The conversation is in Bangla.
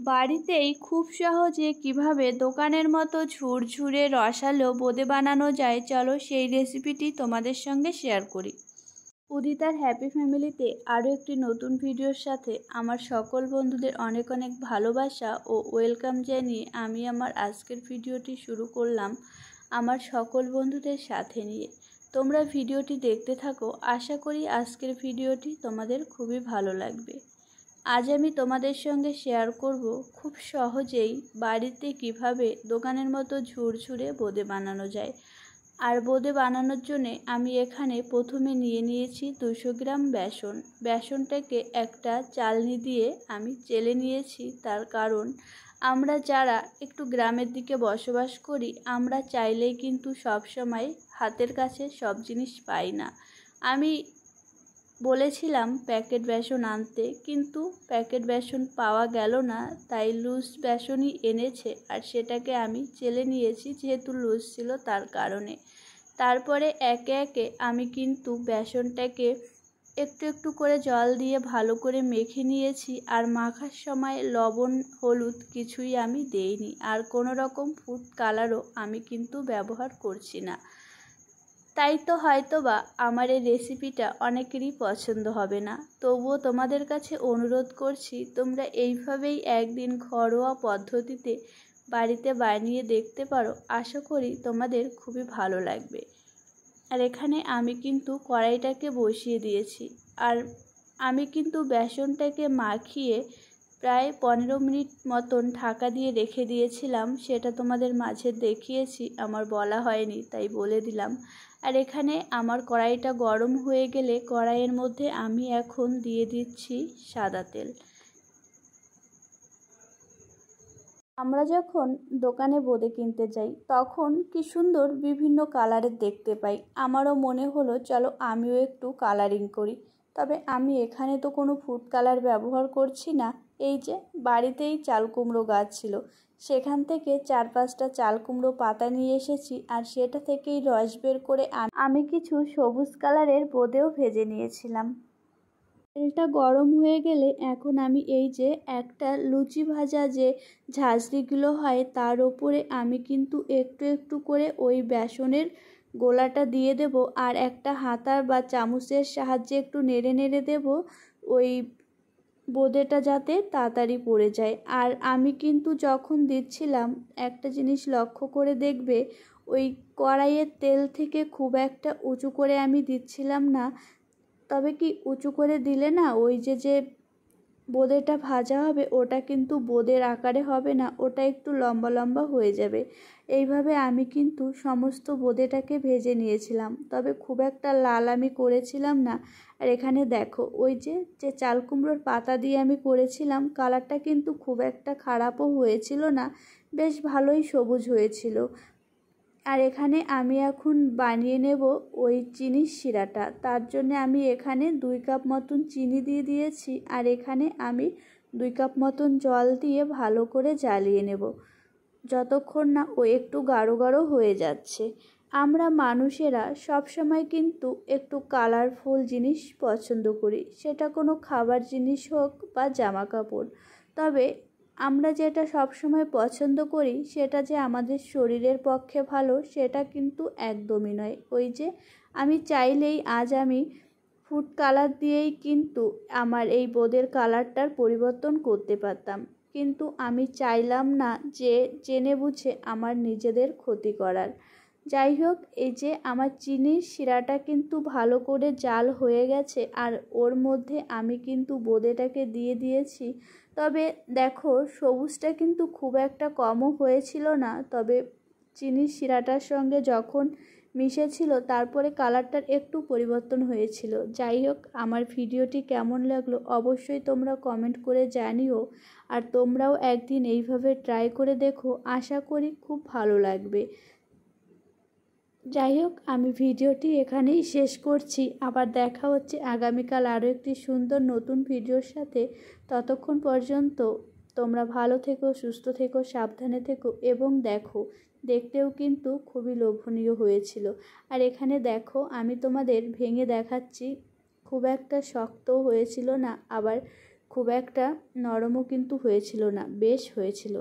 বাড়িতেই খুব সহজে কিভাবে দোকানের মতো ঝুরঝুরে রসালো বোঁদে বানানো যায়, চলো সেই রেসিপিটি তোমাদের সঙ্গে শেয়ার করি। উদিতার হ্যাপি ফ্যামিলিতে আরও একটি নতুন ভিডিওর সাথে আমার সকল বন্ধুদের অনেক অনেক ভালোবাসা ও ওয়েলকাম জানিয়ে আমি আমার আজকের ভিডিওটি শুরু করলাম আমার সকল বন্ধুদের সাথে নিয়ে। তোমরা ভিডিওটি দেখতে থাকো, আশা করি আজকের ভিডিওটি তোমাদের খুবই ভালো লাগবে। আজ আমি তোমাদের সঙ্গে শেয়ার করব খুব সহজেই বাড়িতে কিভাবে দোকানের মতো ঝুরঝুরে বোঁদে বানানো যায়। আর বোঁদে বানানোর জন্য আমি এখানে প্রথমে নিয়ে নিয়েছি 200 গ্রাম বেসন। বেসনটাকে একটা চালনি দিয়ে আমি চেলে নিয়েছি, তার কারণ আমরা যারা একটু গ্রামের দিকে বসবাস করি আমরা চাইলেই কিন্তু সব সময় হাতের কাছে সব জিনিস পাই না। আমি বলেছিলাম প্যাকেট বেসন আনতে, কিন্তু প্যাকেট বেসন পাওয়া গেল না, তাই লুজ বেসনই এনেছে আর সেটাকে আমি চেলে নিয়েছি, যেহেতু লুজ ছিল তার কারণে। তারপরে একে একে আমি কিন্তু বেসনটাকে একটু একটু করে জল দিয়ে ভালো করে মেখে নিয়েছি। আর মাখার সময় লবণ হলুদ কিছুই আমি দেইনি, আর কোনো রকম ফুড কালারও আমি কিন্তু ব্যবহার করছি না। তাই তো হয়তো বা আমার এই রেসিপিটা অনেকেরই পছন্দ হবে না, তবুও তোমাদের কাছে অনুরোধ করছি তোমরা এইভাবেই একদিন ঘরোয়া পদ্ধতিতে বাড়িতে বানিয়ে দেখতে পারো, আশা করি তোমাদের খুবই ভালো লাগবে। আর এখানে আমি কিন্তু কড়াইটাকে বসিয়ে দিয়েছি, আর আমি কিন্তু বেসনটাকে মাখিয়ে প্রায় 15 মিনিট মতন ঢাকা দিয়ে রেখে দিয়েছিলাম। সেটা তোমাদের মাঝে দেখিয়েছি, আমার বলা হয়নি তাই বলে দিলাম। আর এখানে আমার কড়াইটা গরম হয়ে গেলে কড়াইয়ের মধ্যে আমি এখন দিয়ে দিচ্ছি সাদা তেল। আমরা যখন দোকানে বোঁদে কিনতে যাই তখন কি সুন্দর বিভিন্ন কালারের দেখতে পাই। আমারও মনে হলো চলো আমিও একটু কালারিং করি, তবে আমি এখানে তো কোনো ফুড কালার ব্যবহার করছি না। এই যে বাড়িতেই চাল কুমড়ো গাছ ছিল, সেখান থেকে 4-5টা চাল কুমড়ো পাতা নিয়ে এসেছি, আর সেটা থেকেই রস বের করে আমি কিছু সবুজ কালারের বোঁদেও ভেজে নিয়েছিলাম। তেলটা গরম হয়ে গেলে এখন আমি এই যে একটা লুচি ভাজা যে ঝাঁঝরিগুলো হয় তার ওপরে আমি কিন্তু একটু একটু করে ওই বেসনের গোলাটা দিয়ে দেব, আর একটা হাতা বা চামচের সাহায্যে একটু নেড়ে নেড়ে দেব ওই বোঁদেটা যাতে তাড়াতাড়ি পড়ে যায়। আর আমি কিন্তু যখন দিচ্ছিলাম একটা জিনিস লক্ষ্য করে দেখবে, ওই কড়াইয়ের তেল থেকে খুব একটা উঁচু করে আমি দিচ্ছিলাম না, তবে কি উঁচু করে দিলে না ওই যে বোঁদেটা ভাজা হবে ওটা কিন্তু বোঁদের আকারে হবে না, ওটা একটু লম্বা লম্বা হয়ে যাবে। এইভাবে আমি কিন্তু সমস্ত বোঁদেটাকে ভেজে নিয়েছিলাম, তবে খুব একটা লাল আমি করেছিলাম না। আর এখানে দেখো ওই যে চাল কুমড়োর পাতা দিয়ে আমি করেছিলাম, কালারটা কিন্তু খুব একটা খারাপও হয়েছিল না, বেশ ভালোই সবুজ হয়েছিল। আর এখানে আমি এখন বানিয়ে নেব ওই চিনির শিরাটা। তার জন্য আমি এখানে 2 কাপ মতন চিনি দিয়ে দিয়েছি, আর এখানে আমি 2 কাপ মতন জল দিয়ে ভালো করে জ্বালিয়ে নেব যতক্ষণ না ও একটু গাঢ় গাঢ় হয়ে যাচ্ছে। আমরা মানুষেরা সব সময় কিন্তু একটু কালারফুল জিনিস পছন্দ করি, সেটা কোনো খাবার জিনিস হোক বা জামা কাপড়, তবে আমরা যেটা সব সময় পছন্দ করি সেটা যে আমাদের শরীরের পক্ষে ভালো সেটা কিন্তু একদমই নয়। ওই যে আমি চাইলেই আজ আমি ফুড কালার দিয়েই কিন্তু আমার এই বোঁদের কালারটার পরিবর্তন করতে পারতাম, কিন্তু আমি চাইলাম না যে জেনে বুঝে আমার নিজেদের ক্ষতি করার। যাই হোক, এই যে আমার চিনির শিরাটা কিন্তু ভালো করে জাল হয়ে গেছে, আর ওর মধ্যে আমি কিন্তু বোঁদেটাকে দিয়ে দিয়েছি। তবে দেখো সবুজটা কিন্তু খুব একটা কমও হয়েছিল না, তবে চিনির শিরাটার সঙ্গে যখন মিশেছিল তারপরে কালারটার একটু পরিবর্তন হয়েছিল। যাই হোক, আমার ভিডিওটি কেমন লাগলো অবশ্যই তোমরা কমেন্ট করে জানিও, আর তোমরাও একদিন এইভাবে ট্রাই করে দেখো, আশা করি খুব ভালো লাগবে। যাই হোক, আমি ভিডিওটি এখানেই শেষ করছি, আবার দেখা হচ্ছে আগামীকাল আরও একটি সুন্দর নতুন ভিডিওর সাথে। ততক্ষণ পর্যন্ত তোমরা ভালো থেকো, সুস্থ থেকো, সাবধানে থেকো, এবং দেখো দেখতেও কিন্তু খুবই লোভনীয় হয়েছিল। আর এখানে দেখো আমি তোমাদের ভেঙে দেখাচ্ছি, খুব একটা শক্তও হয়েছিল না, আবার খুব একটা নরমও কিন্তু হয়েছিল না, বেশ হয়েছিল।